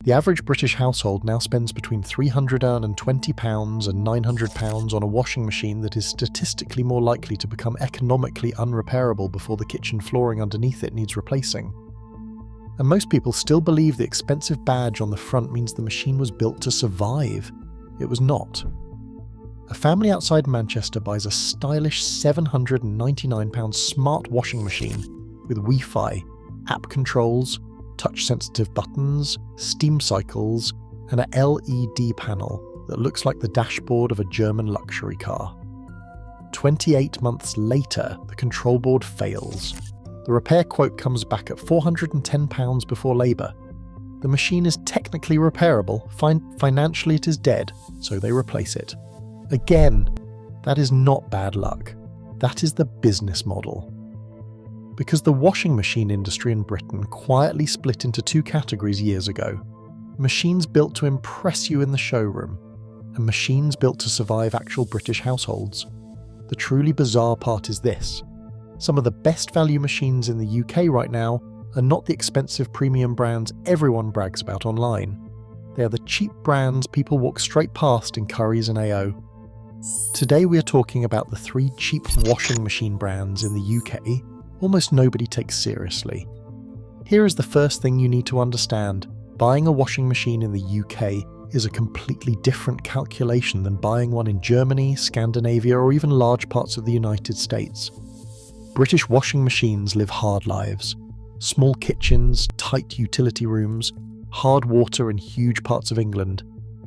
The average British household now spends between £320 and £900 on a washing machine that is statistically more likely to become economically unrepairable before the kitchen flooring underneath it needs replacing. And most people still believe the expensive badge on the front means the machine was built to survive. It was not. A family outside Manchester buys a stylish £799 smart washing machine with Wi-Fi, app controls, touch-sensitive buttons, steam cycles, and a LED panel that looks like the dashboard of a German luxury car. 28 months later, the control board fails. The repair quote comes back at £410 before labour. The machine is technically repairable, financially it is dead, so they replace it. Again, that is not bad luck. That is the business model. Because the washing machine industry in Britain quietly split into two categories years ago: machines built to impress you in the showroom, and machines built to survive actual British households. The truly bizarre part is this: some of the best value machines in the UK right now are not the expensive premium brands everyone brags about online. They are the cheap brands people walk straight past in Currys and AO. Today we are talking about the 3 cheap washing machine brands in the UK almost nobody takes seriously. Here is the first thing you need to understand: buying a washing machine in the UK is a completely different calculation than buying one in Germany, Scandinavia, or even large parts of the United States. British washing machines live hard lives. Small kitchens, tight utility rooms, hard water in huge parts of England,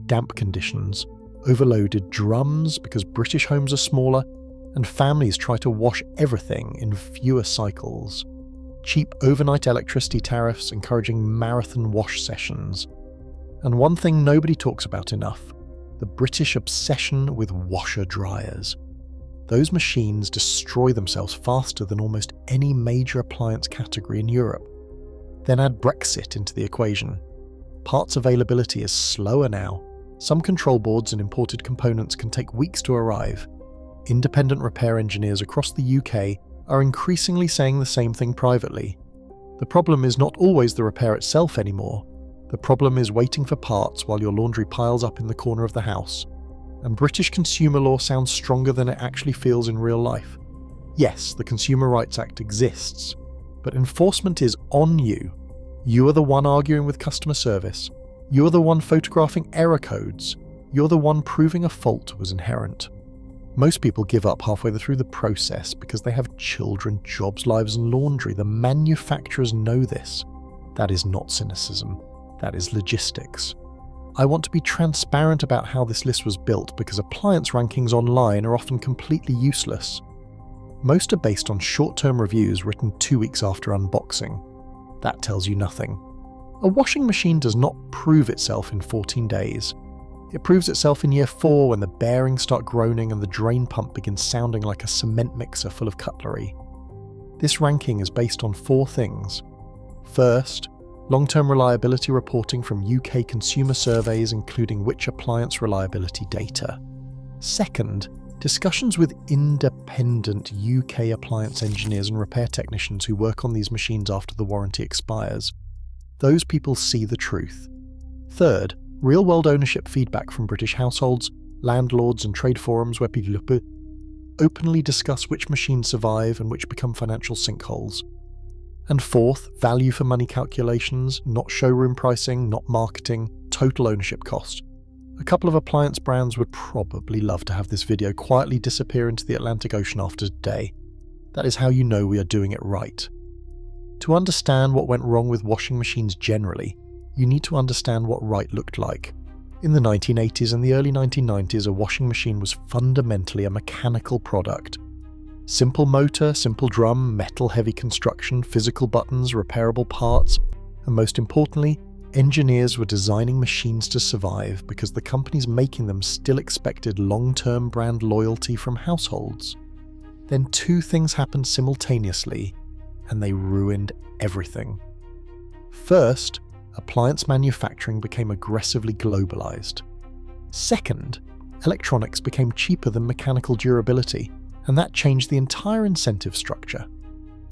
damp conditions, overloaded drums because British homes are smaller, and families try to wash everything in fewer cycles. Cheap overnight electricity tariffs encouraging marathon wash sessions. And one thing nobody talks about enough: the British obsession with washer dryers. Those machines destroy themselves faster than almost any major appliance category in Europe. Then add Brexit into the equation. Parts availability is slower now. Some control boards and imported components can take weeks to arrive. Independent repair engineers across the UK are increasingly saying the same thing privately. The problem is not always the repair itself anymore. The problem is waiting for parts while your laundry piles up in the corner of the house. And British consumer law sounds stronger than it actually feels in real life. Yes, the Consumer Rights Act exists, but enforcement is on you. You are the one arguing with customer service. You're the one photographing error codes. You're the one proving a fault was inherent. Most people give up halfway through the process because they have children, jobs, lives, and laundry. The manufacturers know this. That is not cynicism. That is logistics. I want to be transparent about how this list was built because appliance rankings online are often completely useless. Most are based on short-term reviews written 2 weeks after unboxing. That tells you nothing. A washing machine does not prove itself in 14 days. It proves itself in year 4 when the bearings start groaning and the drain pump begins sounding like a cement mixer full of cutlery. This ranking is based on 4 things. First, long-term reliability reporting from UK consumer surveys including which appliance reliability data. Second, discussions with independent UK appliance engineers and repair technicians who work on these machines after the warranty expires. Those people see the truth. Third, real-world ownership feedback from British households, landlords and trade forums where people openly discuss which machines survive and which become financial sinkholes. And fourth, value for money calculations, not showroom pricing, not marketing, total ownership cost. A couple of appliance brands would probably love to have this video quietly disappear into the Atlantic Ocean after today. That is how you know we are doing it right. To understand what went wrong with washing machines generally, you need to understand what right looked like. In the 1980s and the early 1990s, a washing machine was fundamentally a mechanical product. Simple motor, simple drum, metal-heavy construction, physical buttons, repairable parts, and most importantly, engineers were designing machines to survive because the companies making them still expected long-term brand loyalty from households. Then 2 things happened simultaneously, and they ruined everything. First, appliance manufacturing became aggressively globalized. Second, electronics became cheaper than mechanical durability, and that changed the entire incentive structure.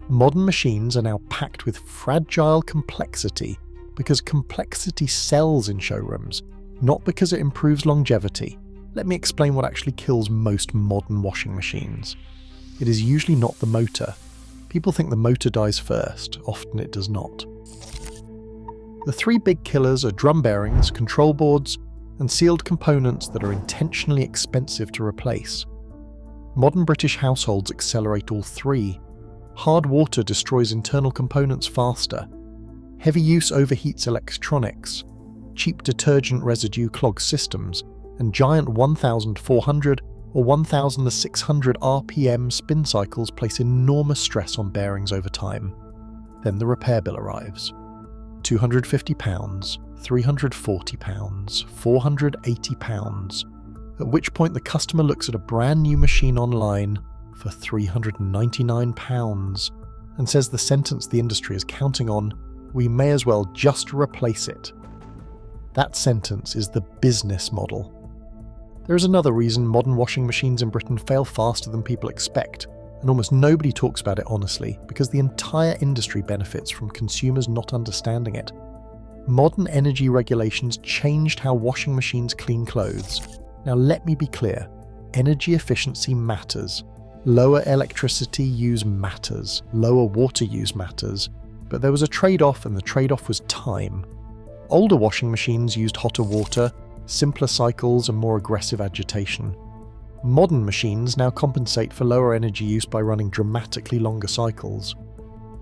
Modern machines are now packed with fragile complexity because complexity sells in showrooms, not because it improves longevity. Let me explain what actually kills most modern washing machines. It is usually not the motor. People think the motor dies first, often it does not. The three big killers are drum bearings, control boards, and sealed components that are intentionally expensive to replace. Modern British households accelerate all three. Hard water destroys internal components faster. Heavy use overheats electronics. Cheap detergent residue clogs systems, and giant 1,400 or 1,600 RPM spin cycles place enormous stress on bearings over time. Then the repair bill arrives. £250, £340, £480, at which point the customer looks at a brand new machine online for £399 and says the sentence the industry is counting on, "We may as well just replace it." That sentence is the business model. There is another reason modern washing machines in Britain fail faster than people expect, and almost nobody talks about it honestly, because the entire industry benefits from consumers not understanding it. Modern energy regulations changed how washing machines clean clothes. Now let me be clear, energy efficiency matters. Lower electricity use matters, lower water use matters, but there was a trade-off, and the trade-off was time. Older washing machines used hotter water, simpler cycles, and more aggressive agitation. Modern machines now compensate for lower energy use by running dramatically longer cycles.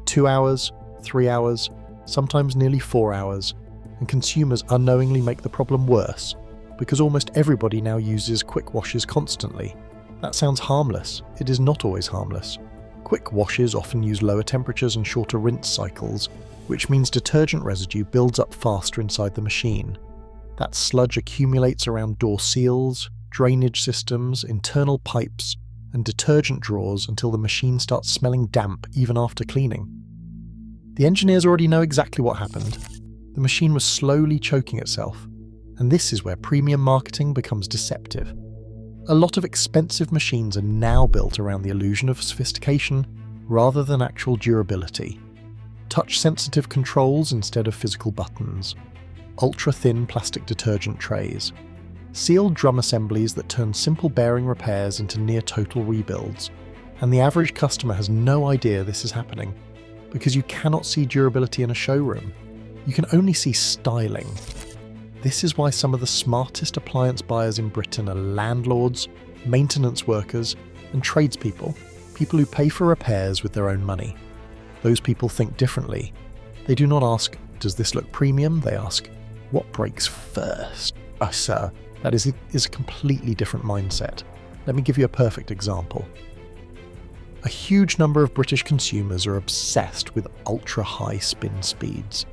2 hours, 3 hours, sometimes nearly 4 hours, and consumers unknowingly make the problem worse, because almost everybody now uses quick washes constantly. That sounds harmless. It is not always harmless. Quick washes often use lower temperatures and shorter rinse cycles, which means detergent residue builds up faster inside the machine. That sludge accumulates around door seals, drainage systems, internal pipes, and detergent drawers until the machine starts smelling damp even after cleaning. The engineers already know exactly what happened. The machine was slowly choking itself, and this is where premium marketing becomes deceptive. A lot of expensive machines are now built around the illusion of sophistication rather than actual durability. Touch-sensitive controls instead of physical buttons. Ultra-thin plastic detergent trays. Sealed drum assemblies that turn simple bearing repairs into near-total rebuilds. And the average customer has no idea this is happening, because you cannot see durability in a showroom. You can only see styling. This is why some of the smartest appliance buyers in Britain are landlords, maintenance workers, and tradespeople, people who pay for repairs with their own money. Those people think differently. They do not ask, "Does this look premium?" They ask, "What breaks first?" Sir, that is a completely different mindset. Let me give you a perfect example. A huge number of British consumers are obsessed with ultra-high spin speeds.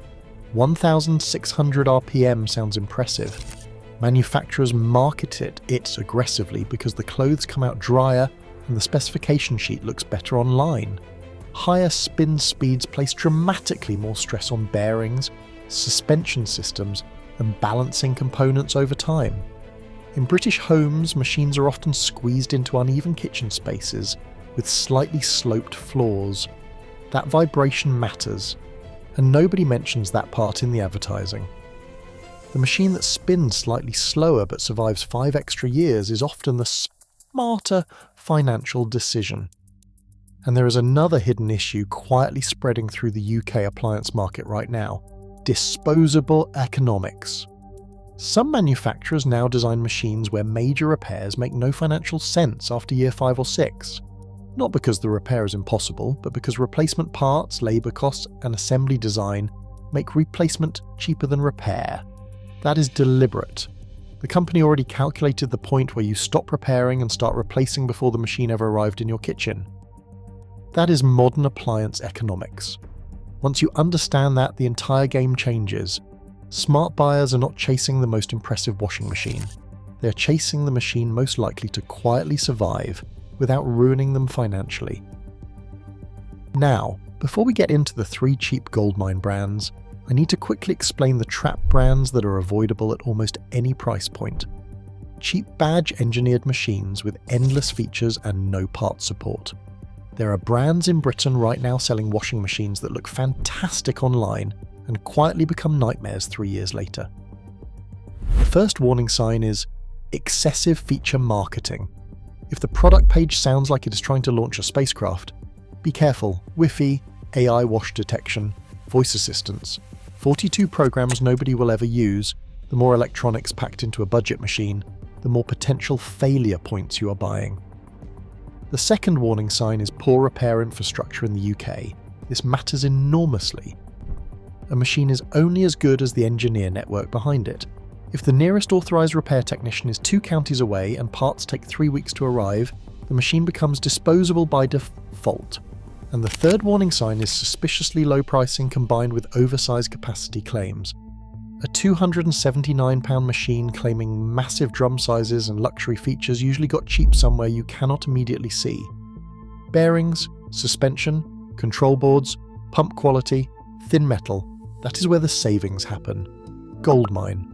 1,600 RPM sounds impressive. Manufacturers market it aggressively because the clothes come out drier and the specification sheet looks better online. Higher spin speeds place dramatically more stress on bearings, suspension systems, and balancing components over time. In British homes, machines are often squeezed into uneven kitchen spaces with slightly sloped floors. That vibration matters, and nobody mentions that part in the advertising. The machine that spins slightly slower but survives 5 extra years is often the smarter financial decision. And there is another hidden issue quietly spreading through the UK appliance market right now: disposable economics. Some manufacturers now design machines where major repairs make no financial sense after year 5 or 6. Not because the repair is impossible, but because replacement parts, labour costs, and assembly design make replacement cheaper than repair. That is deliberate. The company already calculated the point where you stop repairing and start replacing before the machine ever arrived in your kitchen. That is modern appliance economics. Once you understand that, the entire game changes. Smart buyers are not chasing the most impressive washing machine. They are chasing the machine most likely to quietly survive without ruining them financially. Now, before we get into the 3 cheap Goldmine brands, I need to quickly explain the trap brands that are avoidable at almost any price point. Cheap badge-engineered machines with endless features and no part support. There are brands in Britain right now selling washing machines that look fantastic online, and quietly become nightmares 3 years later. The first warning sign is excessive feature marketing. If the product page sounds like it is trying to launch a spacecraft, be careful. Wi-Fi, AI wash detection, voice assistants, 42 programs nobody will ever use. The more electronics packed into a budget machine, the more potential failure points you are buying. The second warning sign is poor repair infrastructure in the UK. This matters enormously. A machine is only as good as the engineer network behind it. If the nearest authorised repair technician is 2 counties away and parts take 3 weeks to arrive, the machine becomes disposable by default. And the third warning sign is suspiciously low pricing combined with oversized capacity claims. A £279 machine claiming massive drum sizes and luxury features usually got cheap somewhere you cannot immediately see. Bearings, suspension, control boards, pump quality, thin metal, that is where the savings happen. Goldmine.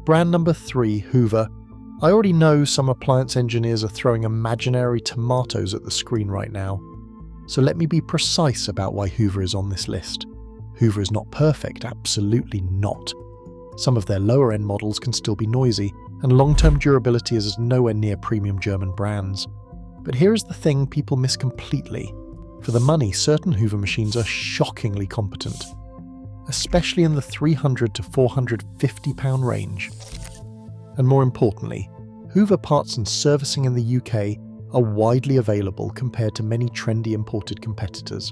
Brand number 3, Hoover. I already know some appliance engineers are throwing imaginary tomatoes at the screen right now. So let me be precise about why Hoover is on this list. Hoover is not perfect, absolutely not. Some of their lower end models can still be noisy, and long-term durability is nowhere near premium German brands. But here is the thing people miss completely. For the money, certain Hoover machines are shockingly competent, especially in the £300 to £450 range. And more importantly, Hoover parts and servicing in the UK are widely available compared to many trendy imported competitors.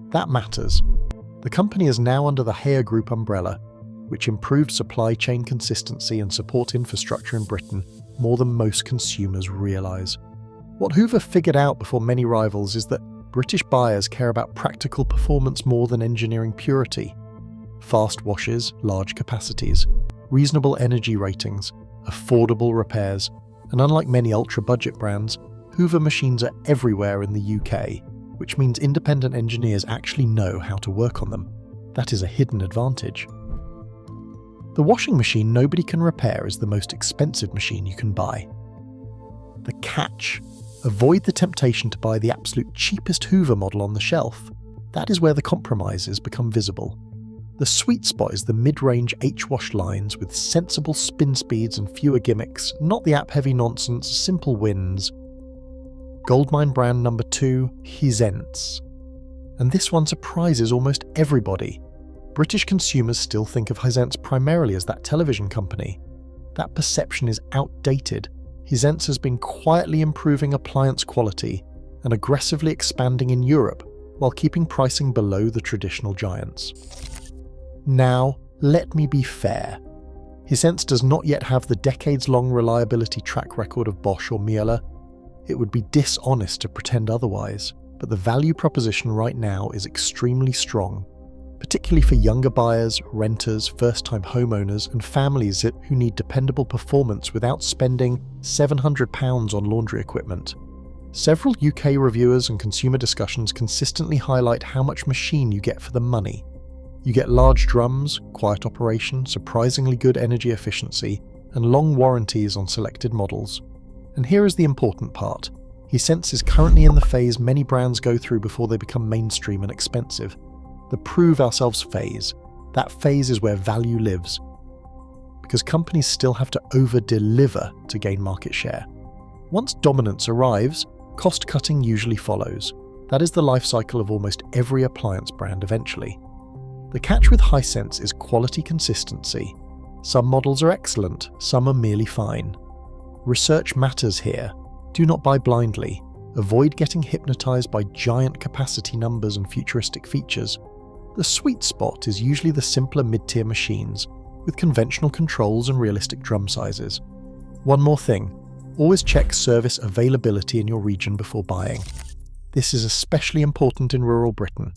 That matters. The company is now under the Hoover Group umbrella, which improved supply chain consistency and support infrastructure in Britain more than most consumers realise. What Hoover figured out before many rivals is that British buyers care about practical performance more than engineering purity. Fast washes, large capacities, reasonable energy ratings, affordable repairs, and unlike many ultra-budget brands, Hoover machines are everywhere in the UK, which means independent engineers actually know how to work on them. That is a hidden advantage. The washing machine nobody can repair is the most expensive machine you can buy. The catch: avoid the temptation to buy the absolute cheapest Hoover model on the shelf. That is where the compromises become visible. The sweet spot is the mid-range H-wash lines with sensible spin speeds and fewer gimmicks, not the app-heavy nonsense, simple wins. Goldmine brand number 2, Hisense. And this one surprises almost everybody. British consumers still think of Hisense primarily as that television company. That perception is outdated. Hisense has been quietly improving appliance quality and aggressively expanding in Europe while keeping pricing below the traditional giants. Now, let me be fair. Hisense does not yet have the decades-long reliability track record of Bosch or Miele. It would be dishonest to pretend otherwise, but the value proposition right now is extremely strong, particularly for younger buyers, renters, first-time homeowners, and families who need dependable performance without spending £700 on laundry equipment. Several UK reviewers and consumer discussions consistently highlight how much machine you get for the money. You get large drums, quiet operation, surprisingly good energy efficiency, and long warranties on selected models. And here is the important part. Hisense is currently in the phase many brands go through before they become mainstream and expensive. The prove ourselves phase. That phase is where value lives. Because companies still have to over-deliver to gain market share. Once dominance arrives, cost-cutting usually follows. That is the life cycle of almost every appliance brand eventually. The catch with Hisense is quality consistency. Some models are excellent, some are merely fine. Research matters here. Do not buy blindly. Avoid getting hypnotized by giant capacity numbers and futuristic features. The sweet spot is usually the simpler mid-tier machines, with conventional controls and realistic drum sizes. One more thing, always check service availability in your region before buying. This is especially important in rural Britain.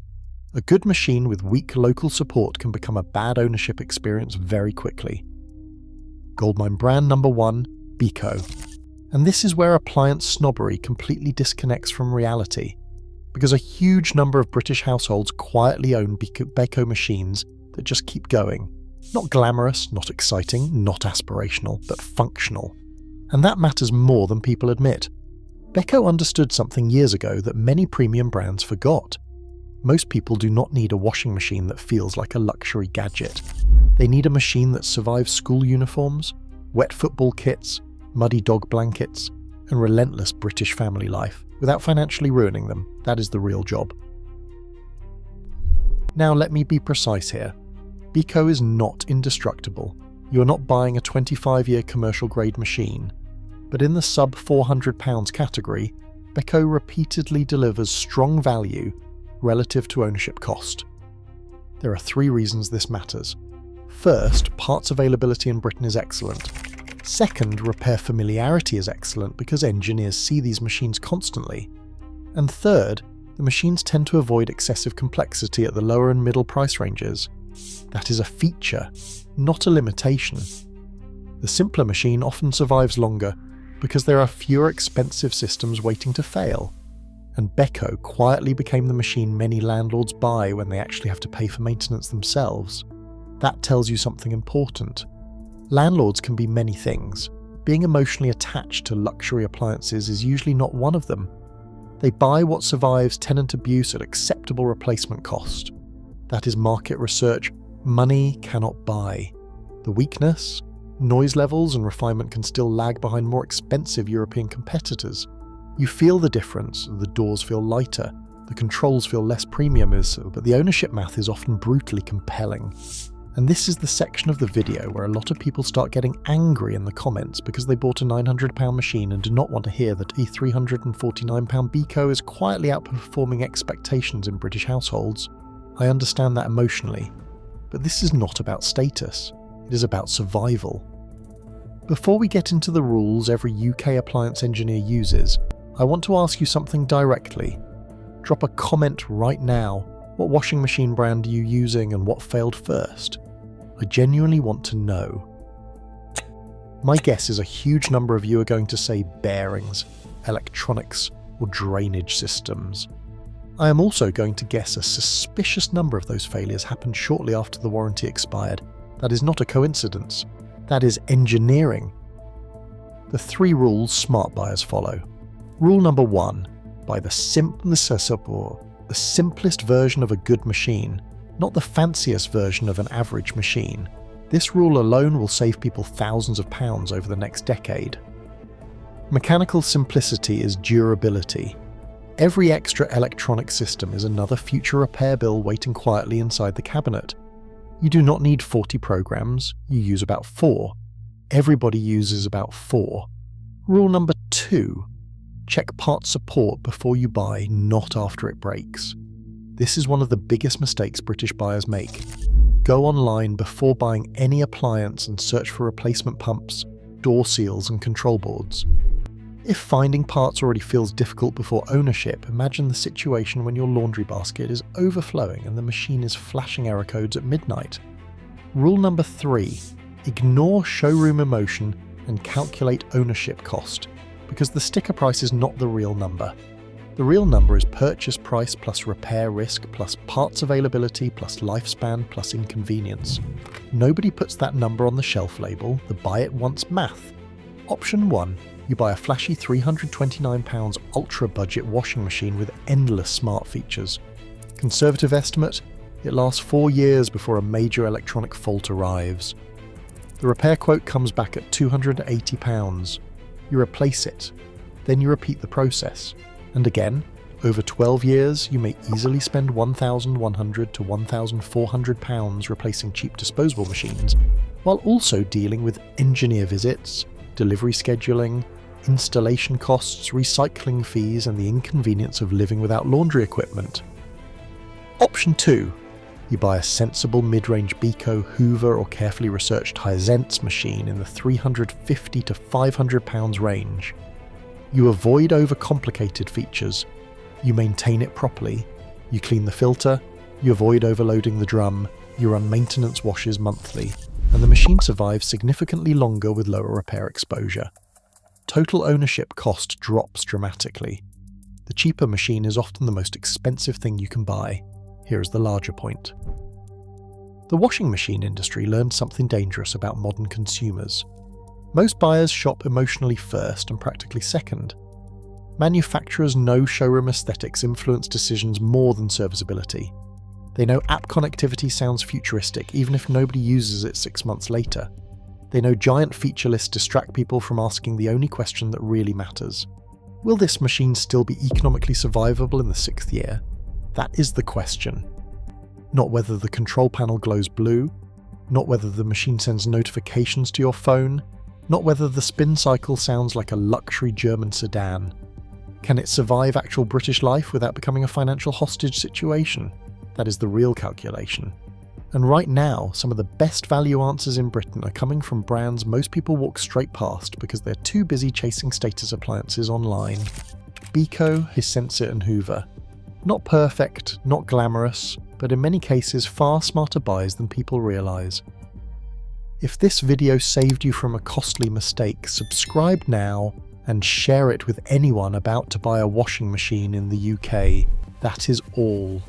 A good machine with weak local support can become a bad ownership experience very quickly. Goldmine brand number 1, Beko. And this is where appliance snobbery completely disconnects from reality, because a huge number of British households quietly own Beko machines that just keep going. Not glamorous, not exciting, not aspirational, but functional. And that matters more than people admit. Beko understood something years ago that many premium brands forgot. Most people do not need a washing machine that feels like a luxury gadget. They need a machine that survives school uniforms, wet football kits, muddy dog blankets, and relentless British family life, without financially ruining them. That is the real job. Now let me be precise here. Beko is not indestructible. You are not buying a 25-year commercial-grade machine. But in the sub-£400 category, Beko repeatedly delivers strong value relative to ownership cost. There are 3 reasons this matters. First, parts availability in Britain is excellent. Second, repair familiarity is excellent because engineers see these machines constantly. And third, the machines tend to avoid excessive complexity at the lower and middle price ranges. That is a feature, not a limitation. The simpler machine often survives longer because there are fewer expensive systems waiting to fail. And Beko quietly became the machine many landlords buy when they actually have to pay for maintenance themselves. That tells you something important. Landlords can be many things. Being emotionally attached to luxury appliances is usually not one of them. They buy what survives tenant abuse at acceptable replacement cost. That is market research money cannot buy. The weakness? Noise levels and refinement can still lag behind more expensive European competitors. You feel the difference, the doors feel lighter, the controls feel less premium, but the ownership math is often brutally compelling. And this is the section of the video where a lot of people start getting angry in the comments because they bought a £900 machine and do not want to hear that a £349 Beko is quietly outperforming expectations in British households. I understand that emotionally, but this is not about status, it is about survival. Before we get into the rules every UK appliance engineer uses, I want to ask you something directly. Drop a comment right now. What washing machine brand are you using and what failed first? I genuinely want to know. My guess is a huge number of you are going to say bearings, electronics, or drainage systems. I am also going to guess a suspicious number of those failures happened shortly after the warranty expired. That is not a coincidence. That is engineering. The 3 rules smart buyers follow. Rule number 1. Buy the simplest version of a good machine, not the fanciest version of an average machine. This rule alone will save people thousands of pounds over the next decade. Mechanical simplicity is durability. Every extra electronic system is another future repair bill waiting quietly inside the cabinet. You do not need 40 programs, you use about 4. Everybody uses about 4. Rule number 2. Check part support before you buy, not after it breaks. This is one of the biggest mistakes British buyers make. Go online before buying any appliance and search for replacement pumps, door seals and control boards. If finding parts already feels difficult before ownership, imagine the situation when your laundry basket is overflowing and the machine is flashing error codes at midnight. Rule number 3. Ignore showroom emotion and calculate ownership cost, because the sticker price is not the real number. The real number is purchase price plus repair risk plus parts availability plus lifespan plus inconvenience. Nobody puts that number on the shelf label, the buy it once math. Option 1. You buy a flashy £329 ultra-budget washing machine with endless smart features. Conservative estimate, it lasts 4 years before a major electronic fault arrives. The repair quote comes back at £280. You replace it, then you repeat the process. And again, over 12 years, you may easily spend £1,100 to £1,400 replacing cheap disposable machines, while also dealing with engineer visits, delivery scheduling, installation costs, recycling fees, and the inconvenience of living without laundry equipment. Option 2. You buy a sensible mid-range Beko, Hoover, or carefully researched Hisense machine in the £350 to £500 range. You avoid overcomplicated features. You maintain it properly. You clean the filter. You avoid overloading the drum. You run maintenance washes monthly. And the machine survives significantly longer with lower repair exposure. Total ownership cost drops dramatically. The cheaper machine is often the most expensive thing you can buy. Here is the larger point. The washing machine industry learned something dangerous about modern consumers. Most buyers shop emotionally first and practically second. Manufacturers know showroom aesthetics influence decisions more than serviceability. They know app connectivity sounds futuristic even if nobody uses it 6 months later. They know giant feature lists distract people from asking the only question that really matters. Will this machine still be economically survivable in the 6th year? That is the question. Not whether the control panel glows blue, not whether the machine sends notifications to your phone, not whether the spin cycle sounds like a luxury German sedan. Can it survive actual British life without becoming a financial hostage situation? That is the real calculation. And right now, some of the best value answers in Britain are coming from brands most people walk straight past because they're too busy chasing status appliances online. Beko, Hisense and Hoover. Not perfect, not glamorous, but in many cases far smarter buys than people realise. If this video saved you from a costly mistake, subscribe now and share it with anyone about to buy a washing machine in the UK. That is all.